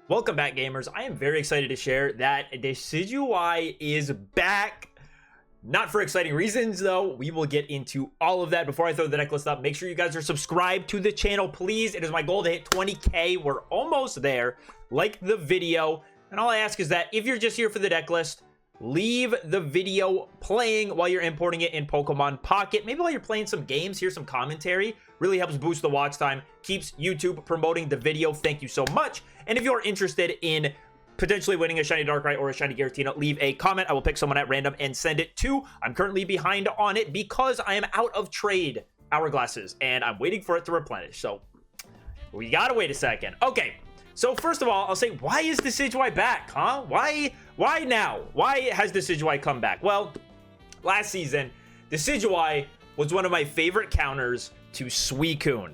Welcome back, gamers. I am very excited to share that Decidueye is back. Not for exciting reasons, though. We will get into all of that. Before I throw the deck list up, make sure you guys are subscribed to the channel, please. It is my goal to hit 20K. We're almost there. Like the video. And all I ask is that if you're just here for the deck list, leave the video playing while you're importing it in Pokemon Pocket. Maybe while you're playing some games, here's some commentary. Really helps boost the watch time, keeps YouTube promoting the video. Thank you so much. And if you're interested in potentially winning a shiny Darkrai or a shiny Giratina, leave a comment. I will pick someone at random and send it to. I'm currently behind on it because I am out of trade hourglasses and I'm waiting for it to replenish. So we gotta wait a second. Okay. So first of all, I'll say, why is Decidueye back, huh? Why now? Why has Decidueye come back? Well, last season, Decidueye was one of my favorite counters to Suicune.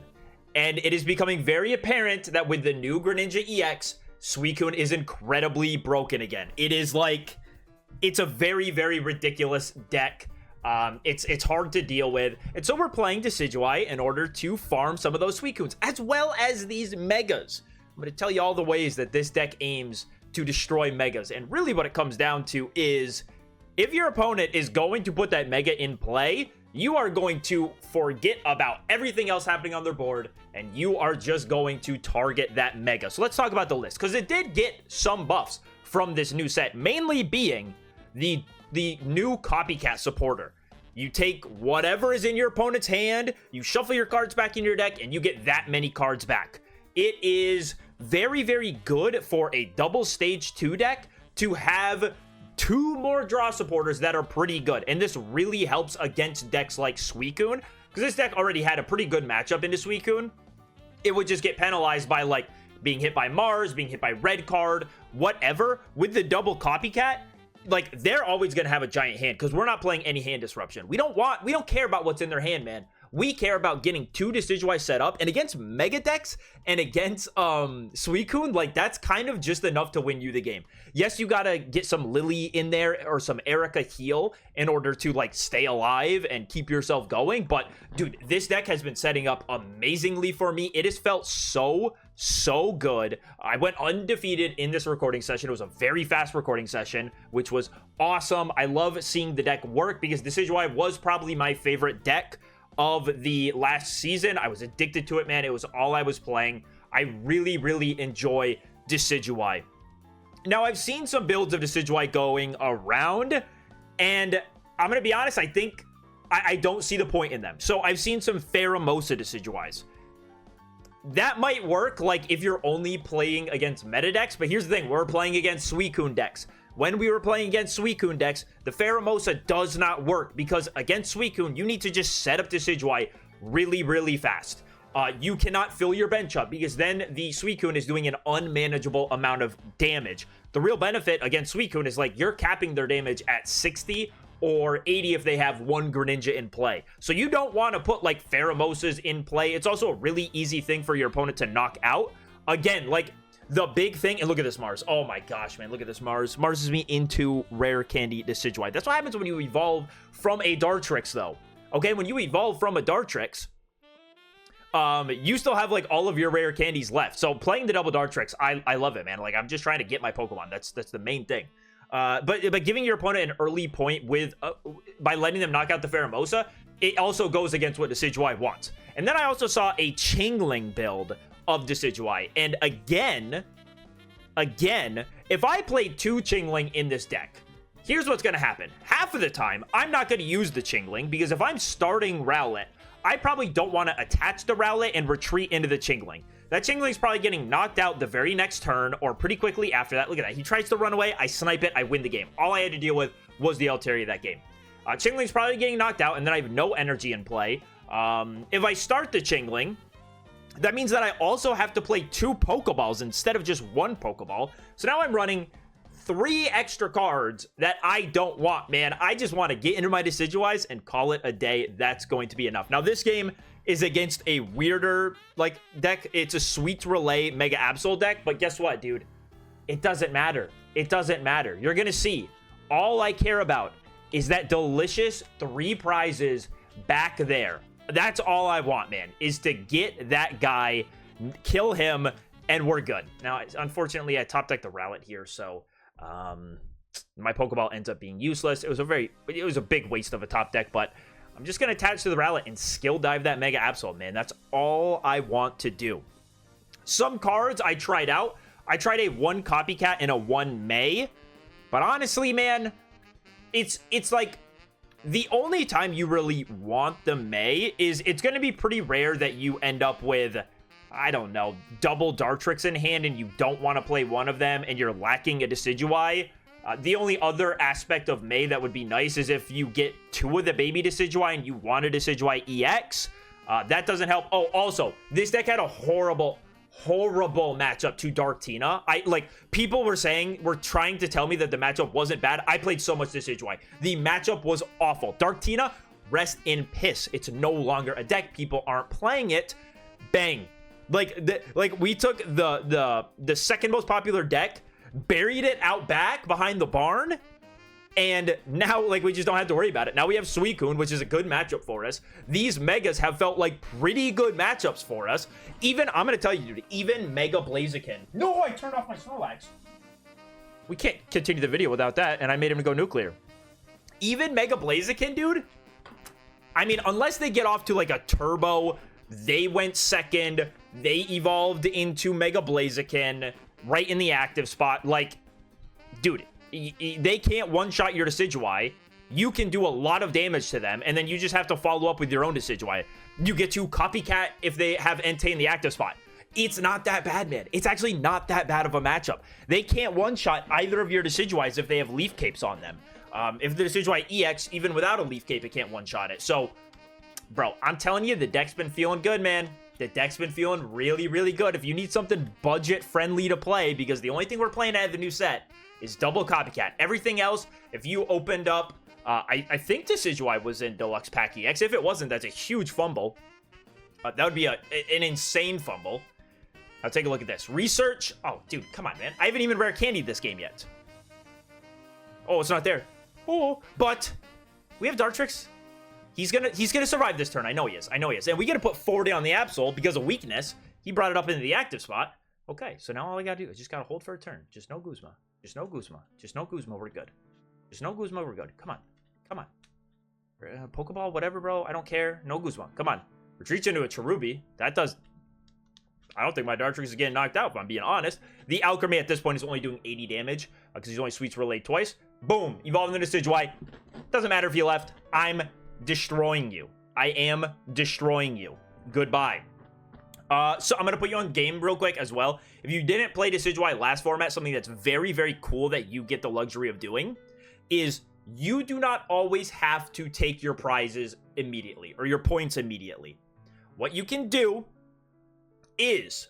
And it is becoming very apparent that with the new Greninja EX, Suicune is incredibly broken again. It is like, it's a very, very ridiculous deck. It's hard to deal with. And so we're playing Decidueye in order to farm some of those Suicunes, as well as these Megas. I'm going to tell you all the ways that this deck aims to destroy Megas. And really what it comes down to is, if your opponent is going to put that Mega in play, you are going to forget about everything else happening on their board, and you are just going to target that Mega. So let's talk about the list, because it did get some buffs from this new set, mainly being the new Copycat supporter. You take whatever is in your opponent's hand, you shuffle your cards back in your deck, and you get that many cards back. It is very, very good for a double stage 2 deck to have 2 more draw supporters that are pretty good. And this really helps against decks like Suicune, because this deck already had a pretty good matchup into Suicune. It would just get penalized by like being hit by Mars, being hit by red card, whatever. With the double Copycat, like they're always going to have a giant hand because we're not playing any hand disruption. We don't care about what's in their hand, man. We care about getting 2 Decidueye set up, and against Mega decks and against Suicune, like that's kind of just enough to win you the game. Yes, you gotta get some Lily in there or some Erica heal in order to like stay alive and keep yourself going. But dude, this deck has been setting up amazingly for me. It has felt so good. I went undefeated in this recording session. It was a very fast recording session, which was awesome. I love seeing the deck work because Decidueye was probably my favorite deck of the last season. I was addicted to it, man. It was all I was playing. I really enjoy Decidueye. Now, I've seen some builds of Decidueye going around, and I'm gonna be honest, I think I don't see the point in them. So I've seen some Pheromosa Decidueyes. That might work like if you're only playing against meta decks, but here's the thing, we're playing against Suicune decks. When we were playing against Suicune decks, the Pheromosa does not work because against Suicune, you need to just set up Decidueye really fast. You cannot fill your bench up because then the Suicune is doing an unmanageable amount of damage. The real benefit against Suicune is like you're capping their damage at 60 or 80 if they have 1 Greninja in play. So you don't want to put like Pheromosas in play. It's also a really easy thing for your opponent to knock out. Again, like the big thing, and look at this Mars. Oh my gosh, man, look at this Mars. Mars is me into rare candy Decidueye. That's what happens when you evolve from a Dartrix, though. Okay, when you evolve from a Dartrix, you still have like all of your rare candies left. So playing the double Dartrix, I love it, man. Like I'm just trying to get my Pokemon. That's the main thing. But giving your opponent an early point with by letting them knock out the Pheromosa, it also goes against what Decidueye wants. And then I also saw a Chingling build of Decidueye, and again, if I play 2 Chingling in this deck, here's what's going to happen. Half of the time, I'm not going to use the Chingling, because if I'm starting Rowlet, I probably don't want to attach the Rowlet and retreat into the Chingling. That Chingling's probably getting knocked out the very next turn, or pretty quickly after that. Look at that. He tries to run away, I snipe it, I win the game. All I had to deal with was the Altaria that game. Chingling's probably getting knocked out, and then I have no energy in play. If I start the Chingling, that means that I also have to play 2 Pokeballs instead of just 1 Pokeball. So now I'm running 3 extra cards that I don't want, man. I just want to get into my Decidueyes and call it a day. That's going to be enough. Now, this game is against a weirder, like, deck. It's a Sweet Relay Mega Absol deck, but guess what, dude? It doesn't matter. It doesn't matter. You're going to see. All I care about is that delicious 3 prizes back there. That's all I want, man, is to get that guy, kill him, and we're good. Now, unfortunately, I top decked the Rowlet here, so my Pokeball ends up being useless. It was a big waste of a top deck, but I'm just gonna attach to the Rowlet and skill dive that Mega Absol, man. That's all I want to do. Some cards I tried out. I tried a 1 Copycat and a 1 May, but honestly, man, it's like the only time you really want the May is it's going to be pretty rare that you end up with, I don't know, double Dartrix in hand and you don't want to play one of them and you're lacking a Decidueye. The only other aspect of May that would be nice is if you get 2 of the baby Decidueye and you want a Decidueye EX. That doesn't help. Oh, also, this deck had a horrible matchup to Darktina. People were trying to tell me that the matchup wasn't bad. I played so much Decidueye. The matchup was awful. Darktina, rest in piss. It's no longer a deck. People aren't playing it. Bang. We took the second most popular deck, buried it out back behind the barn, and now, we just don't have to worry about it. Now we have Suicune, which is a good matchup for us. These Megas have felt like pretty good matchups for us. Even, I'm going to tell you, dude, even Mega Blaziken. No, I turned off my Snorlax. We can't continue the video without that, and I made him go nuclear. Even Mega Blaziken, dude, I mean, unless they get off to, a turbo, they went second, they evolved into Mega Blaziken right in the active spot. Dude, they can't one-shot your Decidueye. You can do a lot of damage to them, and then you just have to follow up with your own Decidueye. You get to Copycat if they have Entei in the active spot. It's not that bad, man. It's actually not that bad of a matchup. They can't one-shot either of your Decidueyes if they have Leaf Capes on them. If the Decidueye EX, even without a Leaf Cape, it can't one-shot it. So, bro, I'm telling you, the deck's been feeling good, man. The deck's been feeling really, really good. If you need something budget-friendly to play, because the only thing we're playing out of the new set is double Copycat. Everything else, if you opened up, I think Decidueye was in Deluxe Pack EX. If it wasn't, that's a huge fumble. That would be an insane fumble. Now take a look at this. Research. Oh, dude, come on, man. I haven't even rare candied this game yet. Oh, it's not there. Oh, but we have Dartrix. He's gonna survive this turn. I know he is. And we gotta put 40 on the Absol because of weakness. He brought it up into the active spot. Okay, so now all I gotta do is just gotta hold for a turn. Just no Guzma. Just no Guzma. Just no Guzma. We're good. Just no Guzma. We're good. Come on. Come on. Pokeball, whatever, bro. I don't care. No Guzma. Come on. Retreats into a Cherubi. That does... I don't think my Dartrix is getting knocked out, if I'm being honest. The Alchemy at this point is only doing 80 damage because he's only Sweets Relayed twice. Boom. Evolving into Decidueye. Doesn't matter if you left. I'm destroying you. I am destroying you. Goodbye. So I'm going to put you on game real quick as well. If you didn't play Decidueye last format, something that's very, very cool that you get the luxury of doing is you do not always have to take your prizes immediately or your points immediately. What you can do is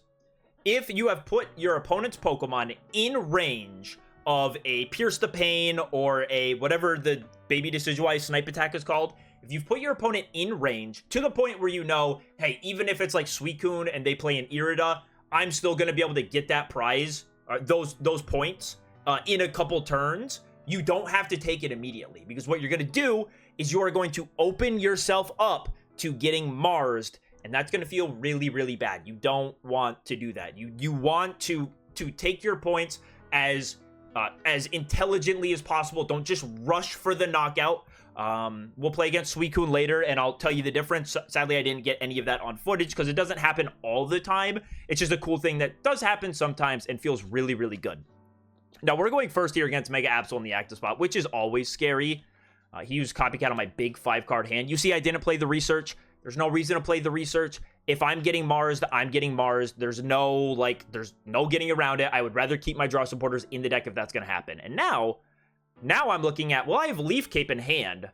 if you have put your opponent's Pokemon in range of a Pierce the Pain or a whatever the baby Decidueye snipe attack is called, if you've put your opponent in range to the point where you know, hey, even if it's like Suicune and they play an Irida, I'm still going to be able to get that prize, those points in a couple turns, you don't have to take it immediately. Because what you're going to do is you are going to open yourself up to getting Marsed, and that's going to feel really, really bad. You don't want to do that. You want to take your points as intelligently as possible. Don't just rush for the knockout. We'll play against Suicune later, and I'll tell you the difference. Sadly, I didn't get any of that on footage because it doesn't happen all the time. It's just a cool thing that does happen sometimes and feels really, really good. Now, we're going first here against Mega Absol in the active spot, which is always scary. He used Copycat on my big 5-card hand. You see, I didn't play the research. There's no reason to play the research. If I'm getting Marsed, I'm getting Marsed. There's no getting around it. I would rather keep my draw supporters in the deck if that's going to happen. And now I'm looking at, well, I have Leaf Cape in hand.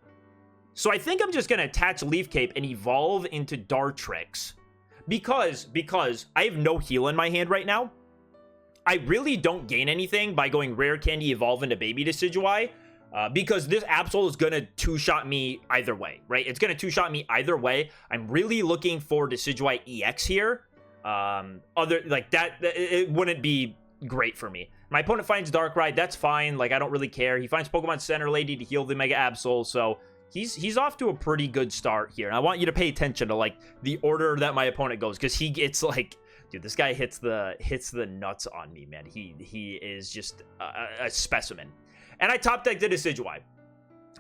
So I think I'm just going to attach Leaf Cape and evolve into Dartrix. Because I have no heal in my hand right now. I really don't gain anything by going Rare Candy Evolve into Baby Decidueye. Because this Absol is going to two-shot me either way, right? It's going to two-shot me either way. I'm really looking for Decidueye EX here. It wouldn't be great for me. My opponent finds Darkrai. That's fine. I don't really care. He finds Pokemon Center Lady to heal the Mega Absol. So he's off to a pretty good start here. And I want you to pay attention to, the order that my opponent goes. Because he gets, Dude, this guy hits the nuts on me, man. He is just a specimen. And I top decked the Decidueye.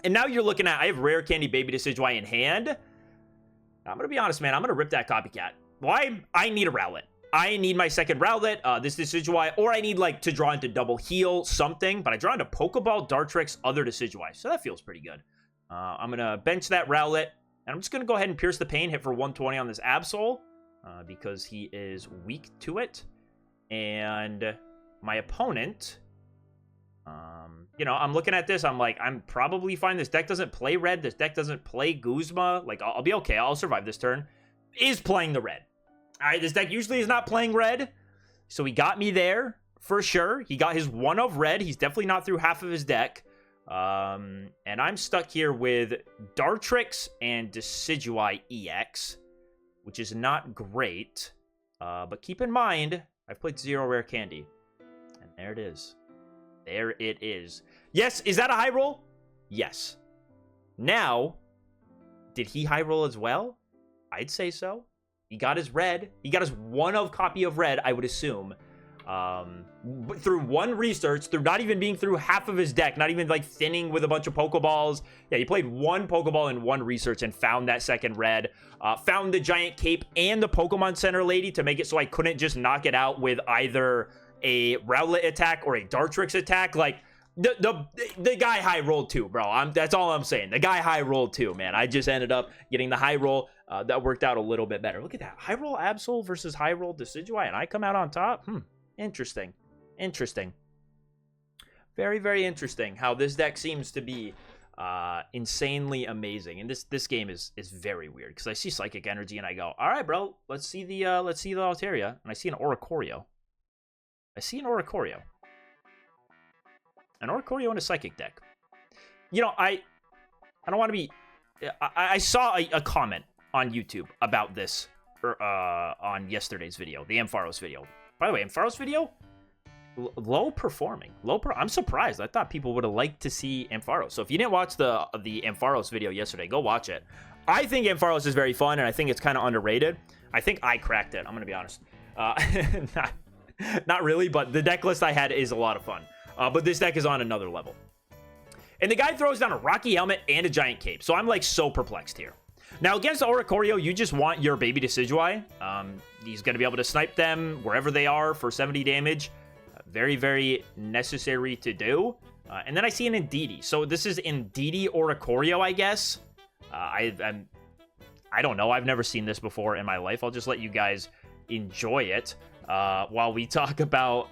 And now you're looking at, I have Rare Candy Baby Decidueye in hand. I'm going to be honest, man. I'm going to rip that Copycat. Why? I need a Rowlet. I need my second Rowlet, this Decidueye, or I need, like, to draw into Double Heal, something. But I draw into Pokeball, Dartrix, other Decidueye. So that feels pretty good. I'm going to bench that Rowlet. And I'm just going to go ahead and Pierce the Pain, hit for 120 on this Absol. Because he is weak to it. And my opponent... you know, I'm looking at this. I'm like, I'm probably fine. This deck doesn't play red. This deck doesn't play Guzma. Like, I'll be okay. I'll survive this turn. Is playing the red. All right, this deck usually is not playing red. So he got me there for sure. He got his one of red. He's definitely not through half of his deck. And I'm stuck here with Dartrix and Decidueye EX, which is not great. But keep in mind, I've played 0 Rare Candy. And there it is. There it is. Yes, is that a high roll? Yes. Now, did he high roll as well? I'd say so. He got his red. He got his one of copy of red, I would assume. Through one research, through not even being through half of his deck, not even like thinning with a bunch of Pokeballs. Yeah, he played one Pokeball in one research and found that second red. Found the Giant Cape and the Pokemon Center Lady to make it so I couldn't just knock it out with either a Rowlet attack or a Dartrix attack. Like, the guy high rolled too, bro. That's all I'm saying. The guy high rolled too, man. I just ended up getting the high roll. That worked out a little bit better. Look at that. High roll Absol versus high roll Decidueye, and I come out on top? Interesting. Interesting. Very, very interesting how this deck seems to be insanely amazing. And this game is very weird because I see Psychic Energy and I go, all right, bro, let's see the Altaria. And I see an Oricorio. An Oricorio in a Psychic deck. You know, I don't want to be... I saw a comment on YouTube about this on yesterday's video, the Ampharos video. By the way, Ampharos video, low performing. I'm surprised. I thought people would have liked to see Ampharos. So if you didn't watch the Ampharos video yesterday, go watch it. I think Ampharos is very fun, and I think it's kind of underrated. I think I cracked it. I'm going to be honest. Not really, but the deck list I had is a lot of fun. But this deck is on another level. And the guy throws down a Rocky Helmet and a Giant Cape. So I'm like so perplexed here. Now against Oricorio, you just want your baby Decidueye. He's going to be able to snipe them wherever they are for 70 damage. Very, very necessary to do. And then I see an Indeedee. So this is Indeedee Oricorio, I guess. I don't know. I've never seen this before in my life. I'll just let you guys enjoy it. While we talk about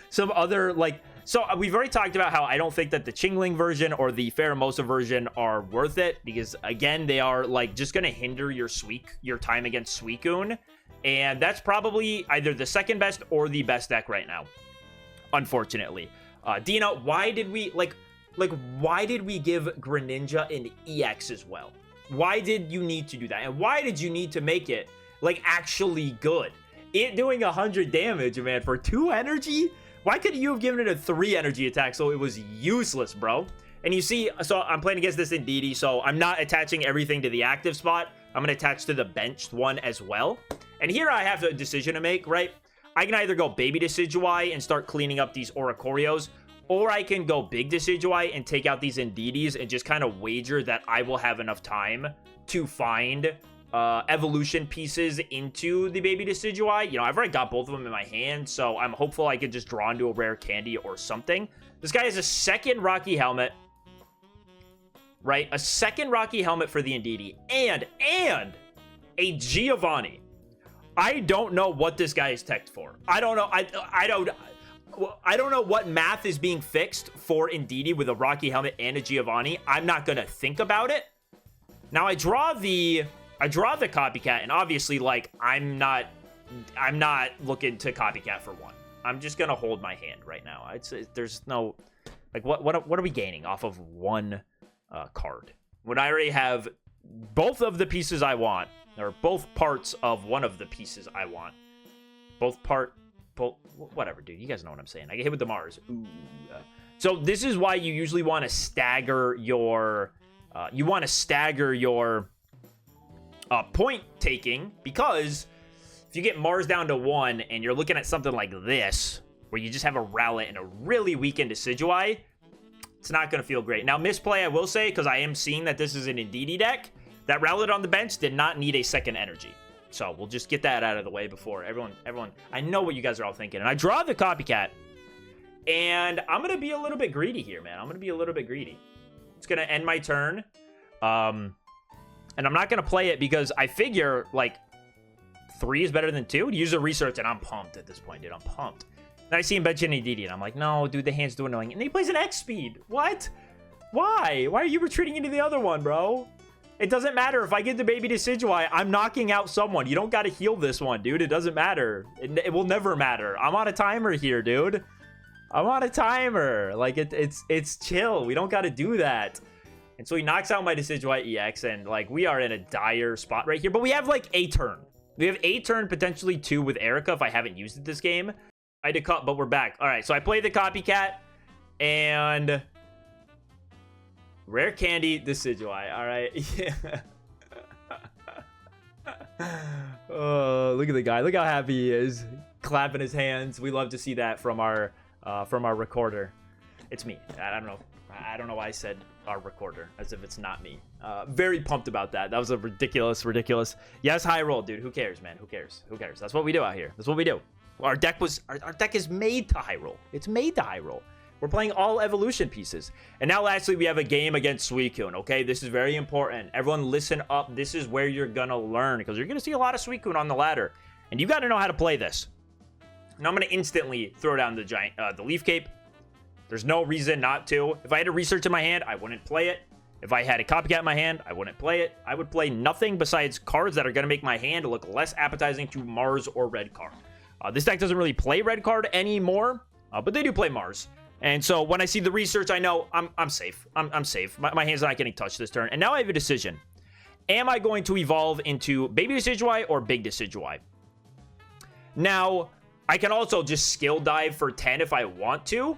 some other, like, so we've already talked about how I don't think that the Chingling version or the Pheromosa version are worth it because, again, they are, like, just going to hinder your time against Suicune, and that's probably either the second best or the best deck right now, unfortunately. Dina, why did we, why did we give Greninja an EX as well? Why did you need to do that? And why did you need to make it, like, actually good? It doing 100 damage, man, for 2 energy? Why couldn't you have given it a 3 energy attack so it was useless, bro? And you see, so I'm playing against this Indeedee, so I'm not attaching everything to the active spot. I'm going to attach to the benched one as well. And here I have a decision to make, right? I can either go Baby Decidueye and start cleaning up these Oricorios, or I can go Big Decidueye and take out these Indeedees and just kind of wager that I will have enough time to find evolution pieces into the Baby Decidueye. You know, I've already got both of them in my hand, so I'm hopeful I could just draw into a rare candy or something. This guy has a second Rocky Helmet, right? A second Rocky Helmet for the Indeedee, and a Giovanni. I don't know what this guy is teched for. I don't know. I don't know what math is being fixed for Indeedee with a Rocky Helmet and a Giovanni. I'm not gonna think about it. Now I draw the Copycat, and obviously, like, I'm not looking to Copycat for one. I'm just gonna hold my hand right now. There's no, like, what are we gaining off of one card when I already have both of the pieces I want, or both parts of one of the pieces I want, whatever, dude. You guys know what I'm saying. I get hit with the Mars. Ooh. So this is why you usually want to stagger your point taking, because if you get Mars down to 1 and you're looking at something like this, where you just have a Rowlet and a really weakened Decidueye, it's not going to feel great. Now, misplay, I will say, because I am seeing that this is an Indeedee deck, that Rowlet on the bench did not need a second energy. So we'll just get that out of the way before everyone, I know what you guys are all thinking. And I draw the Copycat, and I'm going to be a little bit greedy here, man. I'm going to be a little bit greedy. It's going to end my turn. And I'm not going to play it because I figure, like, 3 is better than 2. To use a research, and I'm pumped at this point, dude. I'm pumped. Then I see him benching Indeedee, and I'm like, no, dude, the hand's too annoying. And he plays an X speed. What? Why? Why are you retreating into the other one, bro? It doesn't matter. If I get the baby Decidueye, I'm knocking out someone. You don't got to heal this one, dude. It doesn't matter. It will never matter. I'm on a timer here, dude. I'm on a timer. Like, it's chill. We don't got to do that. And so he knocks out my Decidueye EX, and, like, we are in a dire spot right here. But we have, like, a turn. We have a turn, potentially 2 with Erica if I haven't used it this game. I had to cut, but we're back. All right, so I play the Copycat, and... Rare Candy Decidueye. All right. Yeah. Oh, look at the guy. Look how happy he is. Clapping his hands. We love to see that from our recorder. It's me. I don't know. I don't know why I said our recorder as if it's not me. Very pumped about that. That was a ridiculous. Yes, high roll, dude. Who cares, man? Who cares? That's what we do out here. That's what we do. Our deck is made to high roll. It's made to high roll. We're playing all evolution pieces. And now lastly, we have a game against Suicune, okay? This is very important. Everyone listen up. This is where you're gonna learn, because you're gonna see a lot of Suicune on the ladder. And you gotta know how to play this. And I'm gonna instantly throw down the giant, the Leaf Cape. There's no reason not to. If I had a research in my hand, I wouldn't play it. If I had a Copycat in my hand, I wouldn't play it. I would play nothing besides cards that are gonna make my hand look less appetizing to Mars or Red Card. This deck doesn't really play Red Card anymore, but they do play Mars. And so when I see the research, I know I'm safe. I'm safe. My hand's not getting touched this turn. And now I have a decision. Am I going to evolve into Baby Decidueye or Big Decidueye? Now, I can also just skill dive for 10 if I want to.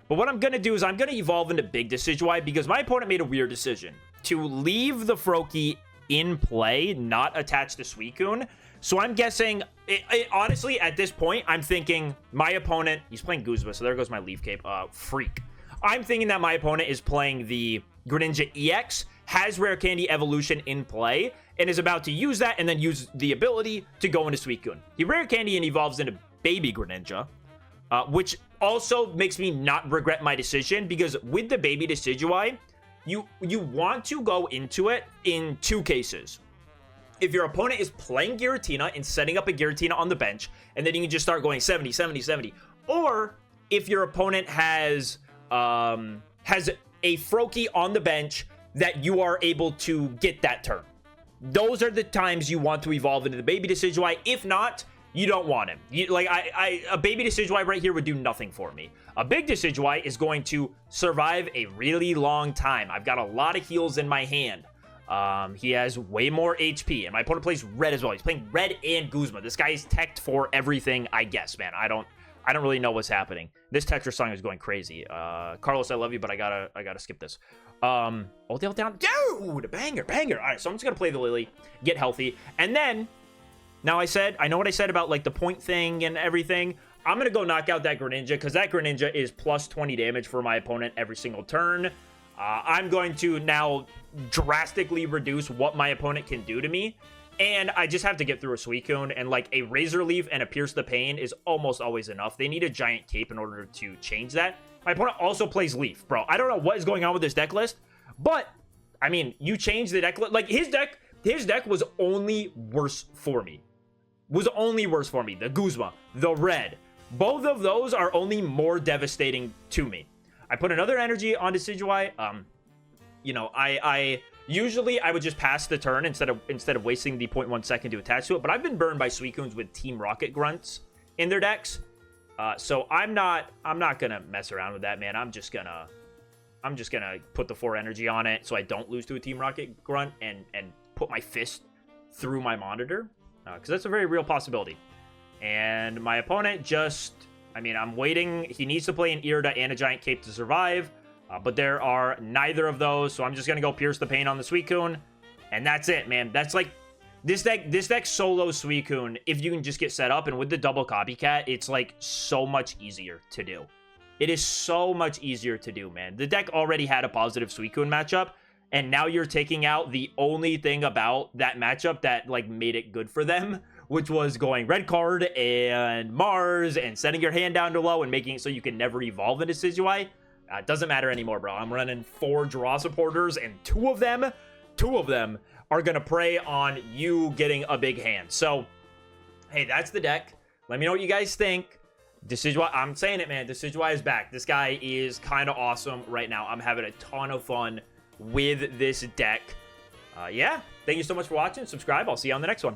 But what I'm going to do is I'm going to evolve into Big Decidueye because my opponent made a weird decision to leave the Froakie in play, not attach to Suicune. So I'm guessing, honestly, at this point, I'm thinking my opponent, he's playing Guzma, so there goes my Leaf Cape, freak. I'm thinking that my opponent is playing the Greninja EX, has Rare Candy Evolution in play, and is about to use that and then use the ability to go into Suicune. He Rare Candy and evolves into Baby Greninja, which also makes me not regret my decision, because with the Baby Decidueye, you want to go into it in 2 cases. If your opponent is playing Giratina and setting up a Giratina on the bench, and then you can just start going 70, 70, 70. Or if your opponent has a Froakie on the bench that you are able to get that turn. Those are the times you want to evolve into the Baby Decidueye. If not, you don't want him. A Baby Decidueye right here would do nothing for me. A Big Decidueye is going to survive a really long time. I've got a lot of heals in my hand. He has way more HP, and my opponent plays red as well. He's playing red and Guzma. This guy is teched for everything, I guess, man. I don't really know what's happening. This Tetris song is going crazy. Carlos, I love you, but I gotta skip this. Oldale down, dude, banger. All right, so I'm just gonna play the Lily, get healthy, and then now I know what I said about like the point thing and everything. I'm gonna go knock out that Greninja because that Greninja is plus 20 damage for my opponent every single turn. I'm going to now drastically reduce what my opponent can do to me. And I just have to get through a Suicune. And like a Razor Leaf and a Pierce the Pain is almost always enough. They need a Giant Cape in order to change that. My opponent also plays Leaf, bro. I don't know what is going on with this deck list. But, I mean, you change the deck list. Like, his deck was only worse for me. The Guzma, the red. Both of those are only more devastating to me. I put another energy on Decidueye. You know, I usually I would just pass the turn instead of wasting the 0.1 second to attach to it. But I've been burned by Suicunes with Team Rocket Grunts in their decks. So I'm not gonna mess around with that, man. I'm just gonna put the 4 energy on it so I don't lose to a Team Rocket Grunt and put my fist through my monitor, because that's a very real possibility. And my opponent just, I mean, I'm waiting. He needs to play an Irida and a Giant Cape to survive, but there are neither of those, so I'm just going to go Pierce the Pain on the Suicune, and that's it, man. That's like This deck solo Suicune, if you can just get set up, and with the double copycat, it's like so much easier to do. It is so much easier to do, man. The deck already had a positive Suicune matchup, and now you're taking out the only thing about that matchup that like made it good for them, which was going red card and Mars and setting your hand down to low and making it so you can never evolve into Decidueye. It doesn't matter anymore, bro. I'm running 4 draw supporters, and two of them are gonna prey on you getting a big hand. So, hey, that's the deck. Let me know what you guys think. Decidueye, I'm saying it, man. Decidueye is back. This guy is kind of awesome right now. I'm having a ton of fun with this deck. Yeah, thank you so much for watching. Subscribe. I'll see you on the next one.